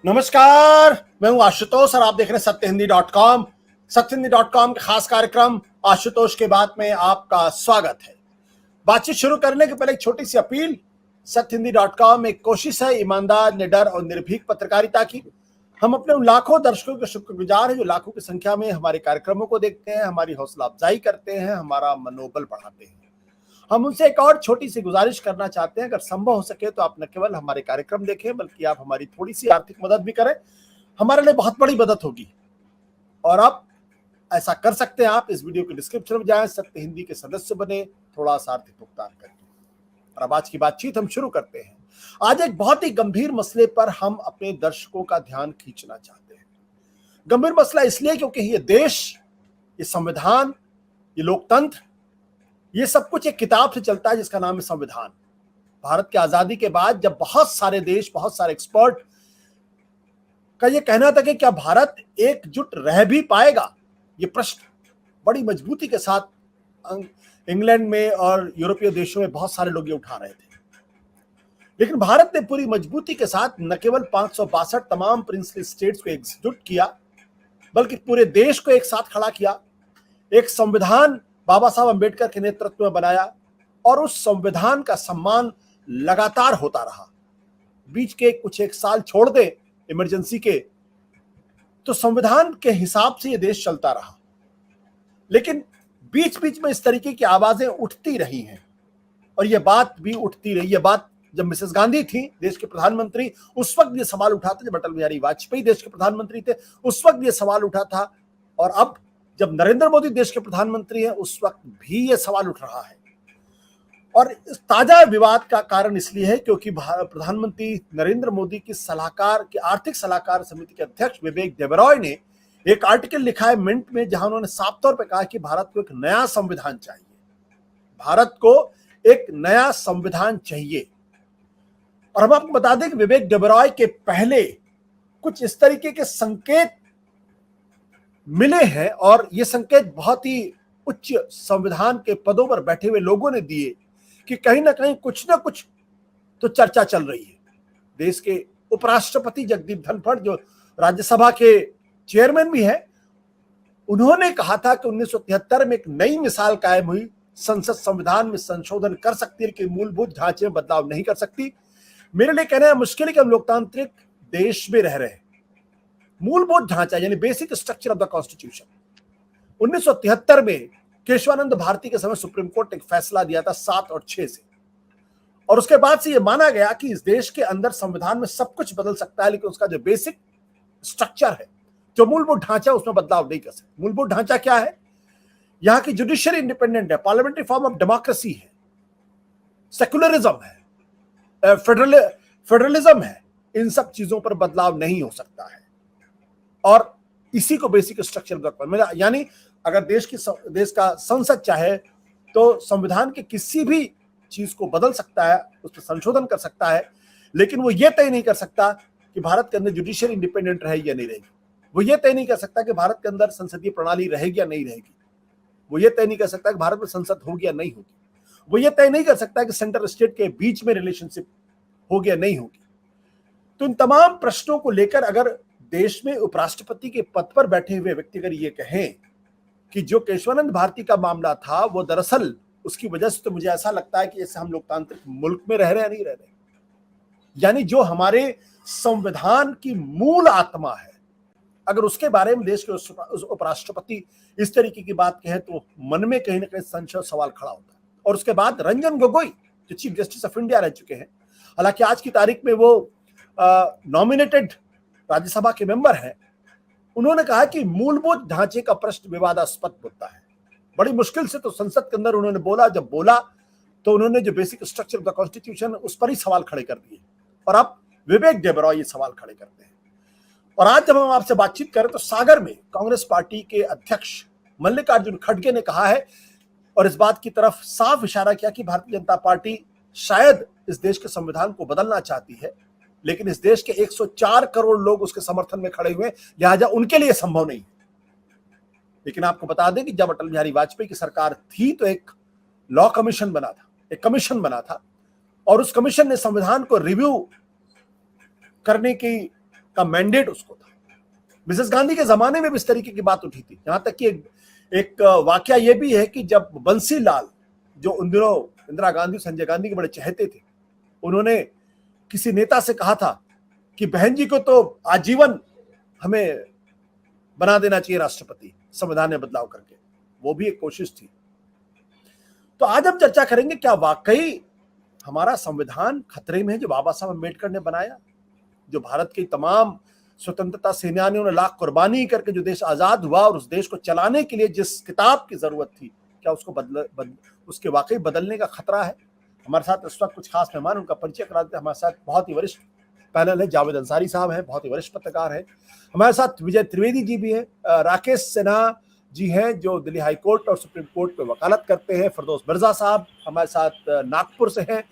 नमस्कार, मैं हूं आशुतोष और आप देख रहे हैं सत्यहिंदी.com। सत्यहिंदी.com के खास कार्यक्रम आशुतोष के बात में आपका स्वागत है। बातचीत शुरू करने के पहले एक छोटी सी अपील। सत्यहिंदी.com एक कोशिश है ईमानदार, निडर और निर्भीक पत्रकारिता की। हम अपने उन लाखों दर्शकों के शुक्रगुजार हैं जो लाखों की संख्या में हमारे कार्यक्रमों को देखते हैं, हमारी हौसला अफजाई करते हैं, हमारा मनोबल बढ़ाते हैं। हम उनसे एक और छोटी सी गुजारिश करना चाहते हैं, अगर संभव हो सके तो आप न केवल हमारे कार्यक्रम देखें बल्कि आप हमारी थोड़ी सी आर्थिक मदद भी करें। हमारे लिए बहुत बड़ी मदद होगी और आप ऐसा कर सकते हैं। आप इस वीडियो के डिस्क्रिप्शन में जाएं, सत्य हिंदी के सदस्य बने, थोड़ा सा आर्थिक भुगतान करें। और अब आज की बातचीत हम शुरू करते हैं। आज एक बहुत ही गंभीर मसले पर हम अपने दर्शकों का ध्यान खींचना चाहते हैं। गंभीर मसला इसलिए क्योंकि ये देश, ये संविधान, ये लोकतंत्र, ये सब कुछ एक किताब से चलता है जिसका नाम है संविधान। भारत की आजादी के बाद जब बहुत सारे देश, बहुत सारे एक्सपर्ट का ये कहना था कि क्या भारत एकजुट रह भी पाएगा, ये प्रश्न बड़ी मजबूती के साथ इंग्लैंड में और यूरोपीय देशों में बहुत सारे लोग ये उठा रहे थे। लेकिन भारत ने पूरी मजबूती के साथ न केवल 562 तमाम प्रिंसली स्टेट्स को एकजुट किया बल्कि पूरे देश को एक साथ खड़ा किया, एक संविधान बाबा साहब अंबेडकर के नेतृत्व में बनाया और उस संविधान का सम्मान लगातार होता रहा। बीच के कुछ एक साल छोड़ दे इमरजेंसी के, तो संविधान के हिसाब से यह देश चलता रहा। लेकिन बीच बीच में इस तरीके की आवाजें उठती रही हैं और यह बात भी उठती रही। यह बात जब मिसेस गांधी थी देश के प्रधानमंत्री, उस वक्त यह सवाल उठा था। जब अटल बिहारी वाजपेयी देश के प्रधानमंत्री थे उस वक्त यह सवाल उठा था, और अब जब नरेंद्र मोदी देश के प्रधानमंत्री हैं उस वक्त भी यह सवाल उठ रहा है। और इस ताजा विवाद का कारण इसलिए है क्योंकि प्रधानमंत्री नरेंद्र मोदी की आर्थिक सलाहकार समिति के अध्यक्ष विवेक देबरॉय ने एक आर्टिकल लिखा है मिंट में, जहां उन्होंने साफ तौर पर कहा कि भारत को एक नया संविधान चाहिए। भारत को एक नया संविधान चाहिए। और हम आपको बता दें कि विवेक देबरॉय के पहले कुछ इस तरीके के संकेत मिले हैं और ये संकेत बहुत ही उच्च संविधान के पदों पर बैठे हुए लोगों ने दिए कि कहीं ना कहीं कुछ ना कुछ तो चर्चा चल रही है। देश के उपराष्ट्रपति जगदीप धनखड़, जो राज्यसभा के चेयरमैन भी हैं, उन्होंने कहा था कि 1973 में एक नई मिसाल कायम हुई। संसद संविधान में संशोधन कर सकती है लेकिन मूलभूत ढांचे में बदलाव नहीं कर सकती। मेरे लिए कहना है मुश्किल है कि हम लोकतांत्रिक देश में रह रहे हैं। मूलभूत ढांचा यानी basic structure of the constitution 1973 में केशवानंद भारती के समय सुप्रीम कोर्ट ने एक फैसला दिया था 7 और 6 से, और उसके बाद से यह माना गया कि इस देश के अंदर संविधान में सब कुछ बदल सकता है लेकिन उसका जो बेसिक स्ट्रक्चर है, जो मूलभूत ढांचा, उसमें बदलाव नहीं कर सकते। मूलभूत ढांचा क्या है? यहां की जुडिशियरी इंडिपेंडेंट है, पार्लियामेंट्री फॉर्म ऑफ डेमोक्रेसी है, सेक्युलरिज्म है, फेडरलिज्म है। इन सब चीजों पर बदलाव नहीं हो सकता है और इसी को बेसिक स्ट्रक्चर, यानी अगर देश का संसद चाहे तो संविधान के किसी भी चीज को बदल सकता है, उस पर संशोधन कर सकता है, लेकिन वो ये तय नहीं कर सकता कि भारत के अंदर जुडिशियल इंडिपेंडेंट रहेगी या नहीं रहेगी। वो ये तय नहीं कर सकता कि भारत के अंदर संसदीय प्रणाली रहेगी या नहीं रहेगी। वो ये तय नहीं कर सकता कि भारत में संसद होगी या नहीं होगी। वो ये तय नहीं कर सकता कि सेंट्रल स्टेट के बीच में रिलेशनशिप होगी या नहीं होगी। तो इन तमाम प्रश्नों को लेकर अगर देश में उपराष्ट्रपति के पद पर बैठे हुए व्यक्ति अगर ये कहें कि जो केशवानंद भारती का मामला था वो दरअसल उसकी वजह से, तो मुझे ऐसा लगता है कि जैसे हम लोकतांत्रिक मुल्क में रह रहे हैं, नहीं रह रहे। यानी जो हमारे संविधान की मूल आत्मा है, अगर उसके बारे में देश के उपराष्ट्रपति इस तरीके की बात कहें तो मन में कहीं ना कहीं संशय, सवाल खड़ा होता है। और उसके बाद रंजन गोगोई जो चीफ जस्टिस ऑफ इंडिया रह चुके हैं, हालांकि आज की तारीख में वो नॉमिनेटेड राज्यसभा के मेंबर हैं, उन्होंने कहा कि मूलभूत ढांचे का प्रश्न विवादास्पद मुद्दा है। बड़ी मुश्किल से तो संसद के अंदर उन्होंने बोला, जब बोला तो उन्होंने जो basic structure of the constitution उस पर ही सवाल खड़े कर दिए और अब विवेक देबरॉय ये सवाल खड़े करते हैं। और आज जब हम आपसे बातचीत करें तो सागर में कांग्रेस पार्टी के अध्यक्ष मल्लिकार्जुन खड़गे ने कहा है और इस बात की तरफ साफ इशारा किया कि भारतीय जनता पार्टी शायद इस देश के संविधान को बदलना चाहती है, लेकिन इस देश के 104 करोड़ लोग उसके समर्थन में खड़े हुए, लिहाजा उनके लिए संभव नहीं है। लेकिन आपको बता दें कि जब अटल बिहारी वाजपेयी की सरकार थी तो एक लॉ कमीशन बना था, एक कमीशन बना था और उस कमीशन ने संविधान को रिव्यू करने की का मैंडेट उसको था। मिसेस गांधी के जमाने में भी इस तरीके की बात उठी थी। यहां तक कि एक वाकया यह भी है कि जब बंसी लाल, जो उन दिनों इंदिरा गांधी संजय गांधी के बड़े चहेते थे, उन्होंने किसी नेता से कहा था कि बहन जी को तो आजीवन हमें बना देना चाहिए राष्ट्रपति, संविधान में बदलाव करके, वो भी एक कोशिश थी। तो आज हम चर्चा करेंगे क्या वाकई हमारा संविधान खतरे में है जो बाबा साहब अम्बेडकर ने बनाया, जो भारत के तमाम स्वतंत्रता सेनानियों ने लाख कुर्बानी करके जो देश आजाद हुआ और उस देश को चलाने के लिए जिस किताब की जरूरत थी, क्या उसको उसके वाकई बदलने का खतरा है। हमारे साथ इस वक्त कुछ खास मेहमान, उनका परिचय करा देते हैं। हमारे साथ बहुत ही वरिष्ठ पैनल है, जावेद अंसारी साहब हैं, बहुत ही वरिष्ठ पत्रकार हैं। हमारे साथ विजय त्रिवेदी जी भी हैं, राकेश सिन्हा जी हैं जो दिल्ली हाई कोर्ट और सुप्रीम कोर्ट में वकालत करते हैं, फिरदौस मिर्जा साहब हमारे साथ नागपुर से हैं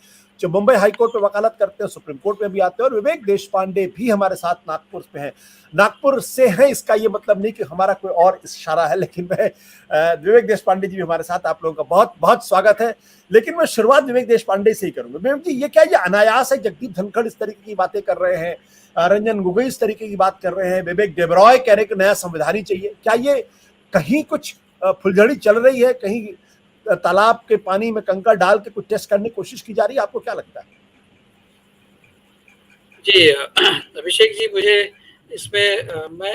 जो मुंबई हाई कोर्ट में वकालत करते हैं, सुप्रीम कोर्ट में भी आते हैं, और विवेक देश पांडे भी हमारे साथ नागपुर में हैं। नागपुर से हैं इसका ये मतलब नहीं कि हमारा कोई और इशारा है, लेकिन मैं विवेक देश पांडे जी भी हमारे साथ, आप लोगों का बहुत बहुत स्वागत है। लेकिन मैं शुरुआत विवेक देश पांडे से ही करूंगा। विवेक जी, ये क्या ये अनायास है? जगदीप धनखड़ इस तरीके की बातें कर रहे हैं, रंजन गोगोई इस तरीके की बात कर रहे हैं, विवेक देबरॉय कह रहे हैं कि नया संविधान ही चाहिए। क्या ये कहीं कुछ फुलझड़ी चल रही है, कहीं तालाब के पानी में कंकड़ डाल के कुछ टेस्ट करने की कोशिश की जा रही है? आपको क्या लगता है? जी अभिषेक जी, मुझे इसमें मैं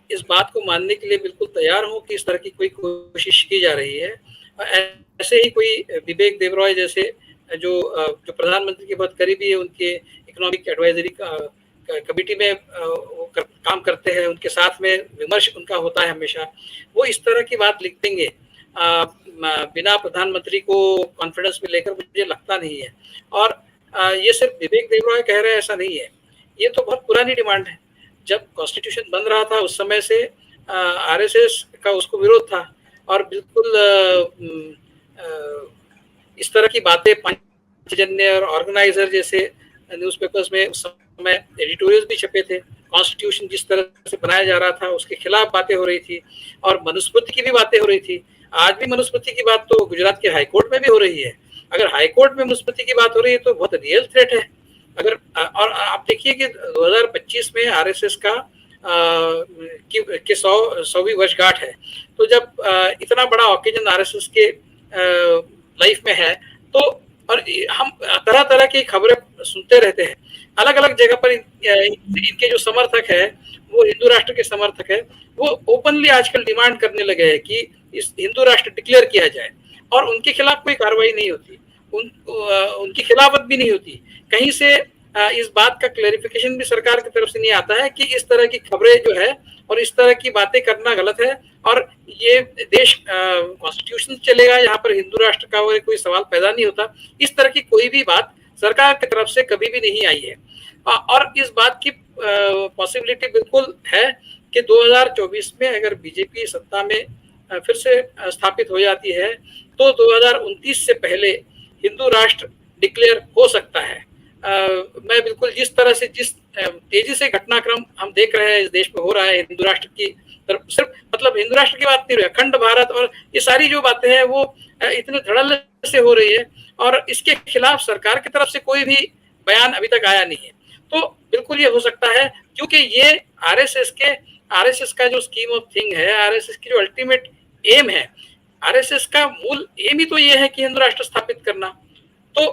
इस बात को मानने के लिए बिल्कुल तैयार हूं कि इस तरह की कोई कोशिश की जा रही है। ऐसे ही कोई विवेक देबरॉय जैसे जो प्रधानमंत्री के बहुत करीबी है, उनके इकोनॉमिक एडवाइजरी कमेटी में वो काम करते हैं, उनके साथ में विमर्श उनका होता है हमेशा, वो इस तरह की बात लिख देंगे बिना प्रधानमंत्री को कॉन्फिडेंस में लेकर, मुझे लगता नहीं है। और ये सिर्फ विवेक देबरॉय कह रहे हैं ऐसा नहीं है, ये तो बहुत पुरानी डिमांड है। जब कॉन्स्टिट्यूशन बन रहा था उस समय से आरएसएस का उसको विरोध था, और बिल्कुल इस तरह की बातें पांचजन्य और ऑर्गेनाइजर जैसे न्यूज़पेपर्स में उस समय एडिटोरियल्स भी छपे थे। कॉन्स्टिट्यूशन जिस तरह से बनाया जा रहा था उसके खिलाफ बातें हो रही थी, और मनुस्मृति की भी बातें हो रही थी। आज भी मनुस्मृति की बात तो गुजरात के हाई कोर्ट में भी हो रही है। अगर हाई कोर्ट में मनुस्मृति की बात हो रही है तो बहुत रियल थ्रेट है। अगर और आप देखिए कि 2025 में आरएसएस का कि 100वीं वर्षगांठ है, तो जब इतना बड़ा ओकेजन आरएसएस के लाइफ में है, तो और हम तरह तरह की खबरें सुनते रहते हैं, अलग अलग जगह पर इनके जो समर्थक है, वो हिंदू राष्ट्र के समर्थक है, वो ओपनली आजकल डिमांड करने लगे हैं कि इस हिंदू राष्ट्र डिक्लेयर किया जाए, और उनके खिलाफ कोई कार्रवाई नहीं होती, उनकी खिलाफत भी नहीं होती। कहीं से इस बात का क्लैरिफिकेशन भी सरकार की तरफ से नहीं आता है कि इस तरह की खबरें जो है और इस तरह की बातें करना गलत है, और ये देश कॉन्स्टिट्यूशन चलेगा, यहाँ पर हिंदू राष्ट्र का कोई सवाल पैदा नहीं होता। इस तरह की कोई भी बात सरकार की तरफ से कभी भी नहीं आई है। और इस बात की पॉसिबिलिटी बिल्कुल है कि 2024 में अगर बीजेपी सत्ता में फिर से स्थापित हो जाती है, तो 2029 से पहले हिंदू राष्ट्र डिक्लेयर हो सकता है। मैं बिल्कुल जिस तरह से, जिस तेजी से घटनाक्रम हम देख रहे हैं इस देश में हो रहा है हिंदू राष्ट्र की तरफ, सिर्फ मतलब हिंदू राष्ट्र की बात नहीं रही, अखंड भारत और ये सारी जो बातें हैं वो इतने धड़ल्ले से हो रही है, और इसके खिलाफ सरकार की तरफ से कोई भी बयान अभी तक आया नहीं है। तो बिल्कुल ये हो सकता है, क्योंकि ये आरएसएस का जो स्कीम ऑफ थिंग है, आरएसएस की जो अल्टीमेट एम है, आरएसएस का मूल एम ही तो ये है कि हिंदू राष्ट्र स्थापित करना। तो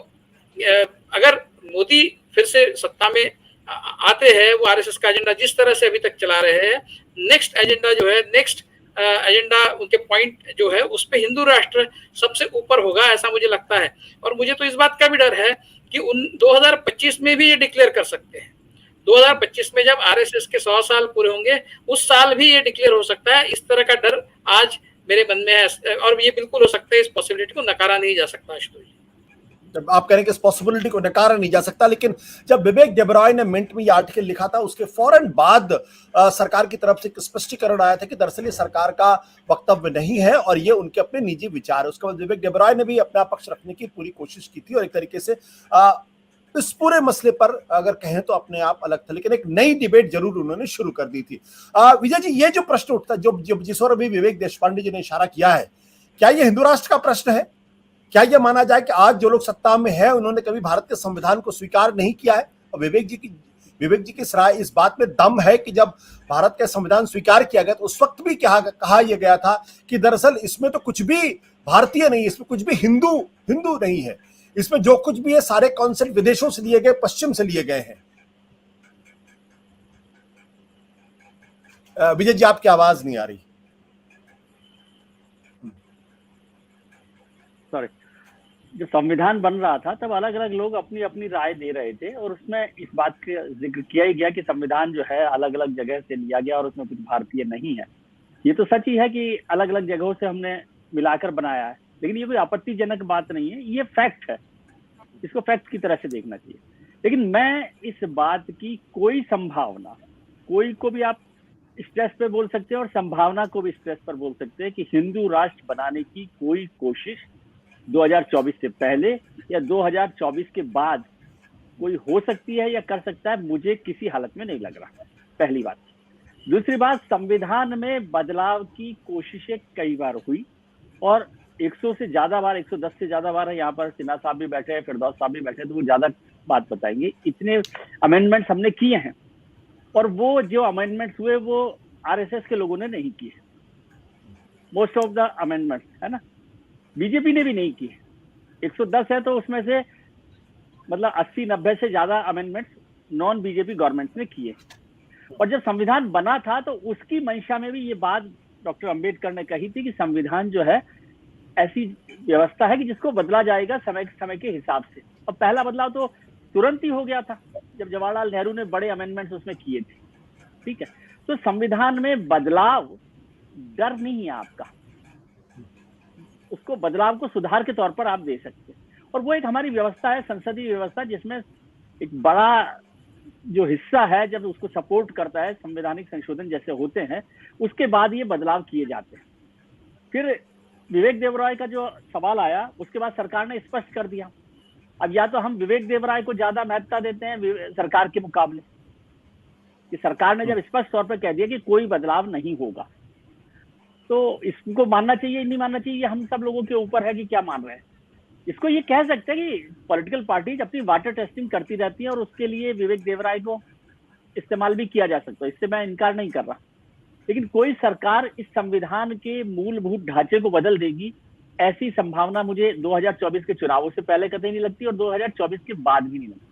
अगर मोदी फिर से सत्ता में आते हैं, वो आरएसएस का एजेंडा जिस तरह से अभी तक चला रहे हैं, नेक्स्ट एजेंडा जो है, नेक्स्ट एजेंडा उनके पॉइंट जो है, उस पे हिंदू राष्ट्र सबसे ऊपर होगा, ऐसा मुझे लगता है। और मुझे तो इस बात का भी डर है कि 2025 में भी ये डिक्लेयर कर सकते हैं। 2025 में जब आरएसएस के 100 साल पूरे होंगे, उस साल भी ये डिक्लेयर हो सकता है। इस तरह का डर आज मेरे मन में है, और ये बिल्कुल हो सकता है, इस पॉसिबिलिटी को नकारा नहीं जा सकता। जब आप कह रहे हैं कि इस पॉसिबिलिटी को नकारा नहीं जा सकता, लेकिन जब विवेक देबरॉय ने मिंट में ये आर्टिकल लिखा था, उसके फौरन बाद सरकार की तरफ से एक स्पष्टीकरण आया था कि दरअसल ये सरकार का वक्तव्य नहीं है और ये उनके अपने निजी विचार है। उसके बाद विवेक देबरॉय ने भी अपना पक्ष रखने की पूरी कोशिश की थी, और एक तरीके से इस पूरे मसले पर अगर कहें तो अपने आप अलग था, लेकिन एक नई डिबेट जरूर उन्होंने शुरू कर दी थी। विजय जी, ये जो प्रश्न उठता जो जिस और अभी विवेक देश पांडे जी ने इशारा किया है, क्या ये हिंदू राष्ट्र का प्रश्न है? क्या यह माना जाए कि आज जो लोग सत्ता में है उन्होंने कभी भारत के संविधान को स्वीकार नहीं किया है? और विवेक विवेक जी की राय इस बात में दम है कि जब भारत का संविधान स्वीकार किया गया तो उस वक्त भी कहा यह गया था कि दरअसल इसमें तो कुछ भी भारतीय नहीं, इसमें कुछ भी हिंदू नहीं है, इसमें जो कुछ भी है सारे कॉन्सेप्ट विदेशों से लिए गए, पश्चिम से लिए गए हैं। विजय जी आपकी आवाज नहीं आ रही। सॉरी, जब संविधान बन रहा था तब अलग अलग लोग अपनी अपनी राय दे रहे थे और उसमें इस बात का जिक्र किया ही गया कि संविधान जो है अलग अलग जगह से लिया गया और उसमें कुछ भारतीय नहीं है। ये तो सच ही है कि अलग अलग जगहों से हमने मिलाकर बनाया है, लेकिन ये कोई आपत्तिजनक बात नहीं है, ये फैक्ट है, इसको फैक्ट की तरह से देखना चाहिए। लेकिन मैं इस बात की कोई संभावना, कोई को भी आप स्ट्रेस पे बोल सकते हैं और संभावना को भी स्ट्रेस पर बोल सकते हैं कि हिंदू राष्ट्र बनाने की कोई कोशिश 2024 से पहले या 2024 के बाद कोई हो सकती है या कर सकता है, मुझे किसी हालत में नहीं लग रहा। पहली बात। दूसरी बात, संविधान में बदलाव की कोशिशें कई बार हुई और 100 से ज्यादा बार, 110 से ज्यादा बार है, यहाँ पर सिन्हा साहब भी बैठे हैं, फिरदौस साहब भी बैठे हैं, तो वो ज्यादा बात बताएंगे। इतने अमेंडमेंट्स हमने किए हैं और वो जो अमेंडमेंट्स हुए वो आरएसएस के लोगों ने नहीं किए, मोस्ट ऑफ द अमेंडमेंट्स, है ना, बीजेपी ने भी नहीं किए। 110 है तो उसमें से मतलब 80-90 से ज्यादा अमेंडमेंट्स नॉन बीजेपी गवर्नमेंट्स ने किए। और जब संविधान बना था तो उसकी मंशा में भी ये बात डॉक्टर अंबेडकर ने कही थी कि संविधान जो है ऐसी व्यवस्था है कि जिसको बदला जाएगा समय के हिसाब से। और पहला बदलाव तो तुरंत ही हो गया था जब जवाहरलाल नेहरू ने बड़े अमेंडमेंट्स उसमें किए थे। ठीक है, तो संविधान में बदलाव डर नहीं है आपका, उसको बदलाव को सुधार के तौर पर आप दे सकते हैं। और वो एक हमारी व्यवस्था है, संसदीय व्यवस्था, जिसमें एक बड़ा जो हिस्सा है जब उसको सपोर्ट करता है, संवैधानिक संशोधन जैसे होते हैं, उसके बाद ये बदलाव किए जाते हैं। फिर विवेक देवराय का जो सवाल आया उसके बाद सरकार ने स्पष्ट कर दिया। अब या तो हम विवेक देवराय को ज्यादा महत्ता देते हैं सरकार के मुकाबले, कि सरकार ने जब स्पष्ट तौर पर कह दिया कि कोई बदलाव नहीं होगा, तो इसको मानना चाहिए नहीं मानना चाहिए, ये हम सब लोगों के ऊपर है कि क्या मान रहे हैं। इसको ये कह सकते हैं कि पॉलिटिकल पार्टीज अपनी वाटर टेस्टिंग करती रहती है और उसके लिए विवेक देवराय को इस्तेमाल भी किया जा सकता है, इससे मैं इनकार नहीं कर रहा। लेकिन कोई सरकार इस संविधान के मूलभूत ढांचे को बदल देगी, ऐसी संभावना मुझे 2024 के चुनावों से पहले कतई नहीं लगती और 2024 के बाद भी नहीं लगती।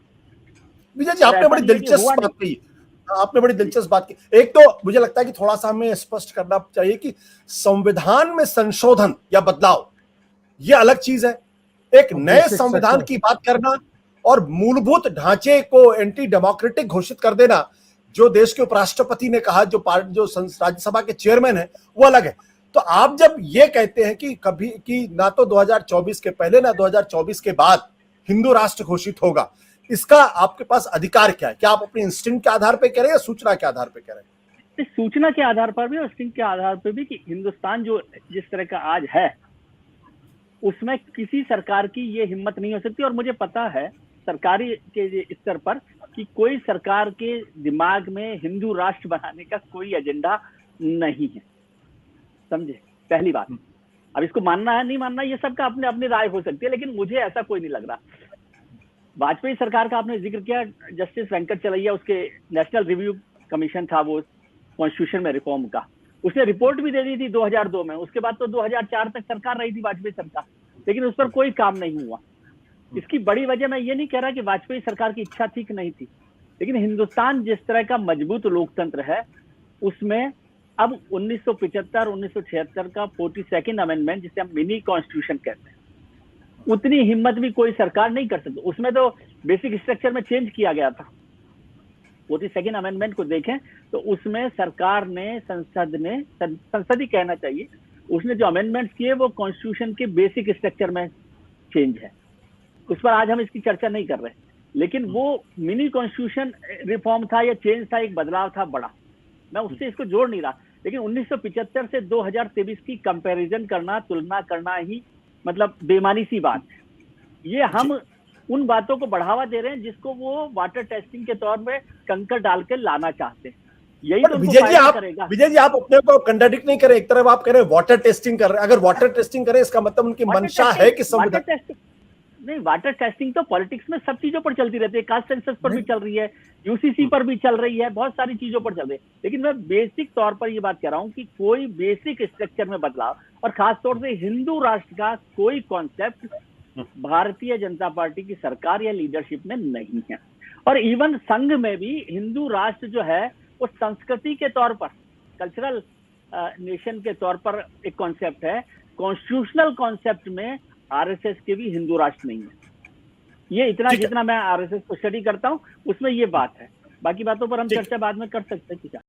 विजय जी आपने बड़ी दिलचस्प बात कही, आपने बड़ी दिलचस्प बात की। एक तो मुझे लगता है कि थोड़ा सा हमें स्पष्ट करना चाहिए कि संविधान में संशोधन या बदलाव ये अलग चीज है। एक नए संविधान की बात करना और मूलभूत ढांचे को एंटी डेमोक्रेटिक घोषित कर देना, जो देश के उपराष्ट्रपति ने कहा, जो राज्यसभा के चेयरमैन है, वो अलग है। तो आप जब ये कहते हैं कि कभी कि ना तो 2024 के पहले ना 2024 के बाद हिंदू राष्ट्र घोषित होगा, इसका आपके पास अधिकार क्या है? क्या आप अपने इंस्टिंक्ट के आधार पे कह रहे हैं या सूचना के आधार पे कह रहे हैं? सूचना के आधार पर भी और इंस्टिंक्ट के आधार पर भी कि हिंदुस्तान जो जिस तरह का आज है उसमें किसी सरकार की ये हिम्मत नहीं हो सकती। और मुझे पता है सरकारी के स्तर पर कि कोई सरकार के दिमाग में हिंदू राष्ट्र बनाने का कोई एजेंडा नहीं है, समझे, पहली बात। अब इसको मानना है नहीं मानना ये सबका अपने अपनी राय हो सकती है, लेकिन मुझे ऐसा कोई नहीं लग रहा। वाजपेयी सरकार का आपने जिक्र किया, जस्टिस वेंकट चलैया, उसके नेशनल रिव्यू कमीशन था वो कॉन्स्टिट्यूशन में रिफॉर्म का, उसने रिपोर्ट भी दे दी थी 2002 में। उसके बाद तो 2004 तक सरकार रही थी वाजपेयी सरकार, लेकिन उस पर कोई काम नहीं हुआ। इसकी बड़ी वजह मैं ये नहीं कह रहा कि वाजपेयी सरकार की इच्छा थी कि नहीं थी, लेकिन हिंदुस्तान जिस तरह का मजबूत लोकतंत्र है उसमें अब 1975-1976 का 42nd अमेंडमेंट, जिसे हम मिनी कॉन्स्टिट्यूशन कहते हैं, उतनी हिम्मत भी कोई सरकार नहीं कर सकती। उसमें तो बेसिक स्ट्रक्चर में चेंज किया गया था। 42nd अमेंडमेंट को देखें तो उसमें सरकार ने, संसद ही कहना चाहिए, उसने जो अमेंडमेंट्स किए वो कॉन्स्टिट्यूशन के बेसिक स्ट्रक्चर में चेंज है। उस पर आज हम इसकी चर्चा नहीं कर रहे, लेकिन वो मिनी कॉन्स्टिट्यूशन रिफॉर्म था या चेंज था, एक बदलाव था बड़ा, मैं उससे इसको जोड़ नहीं रहा। लेकिन 1975 से 2023 की कंपैरिजन करना, तुलना करना ही मतलब बेमानी सी बात है। ये हम उन बातों को बढ़ावा दे रहे हैं जिसको वो वाटर टेस्टिंग के तौर पे कंकर डाल के लाना चाहते हैं। यही तो विजय जी आप अपने को कंट्राडिक्ट नहीं करें। एक तरफ आप कह रहे हैं वाटर टेस्टिंग कर रहे हैं, अगर वाटर टेस्टिंग करें इसका मतलब उनकी मंशा है कि नहीं, वाटर टेस्टिंग तो पॉलिटिक्स में सब चीजों पर चलती रहती है, कास्ट सेंसस पर भी चल रही है, यूसीसी पर भी चल रही है, बहुत सारी चीजों पर चल रही है। लेकिन मैं बेसिक तौर पर ये बात कह रहा हूँ कि कोई बेसिक स्ट्रक्चर में बदलाव, और खासतौर से हिंदू राष्ट्र का कोई कॉन्सेप्ट भारतीय जनता पार्टी की सरकार या लीडरशिप में नहीं है। और इवन संघ में भी हिंदू राष्ट्र जो है वो संस्कृति के तौर पर, कल्चरल नेशन के तौर पर एक कॉन्सेप्ट है, कॉन्स्टिट्यूशनल कॉन्सेप्ट में आरएसएस के भी हिंदू राष्ट्र नहीं है। ये इतना जितना मैं आरएसएस को स्टडी करता हूं उसमें ये बात है, बाकी बातों पर हम चर्चा बाद में कर सकते हैं।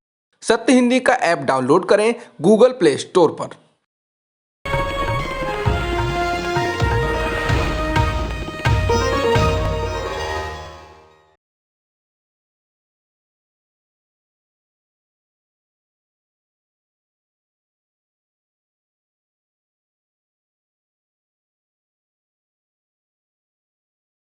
सत्य हिंदी का ऐप डाउनलोड करें गूगल प्ले स्टोर पर।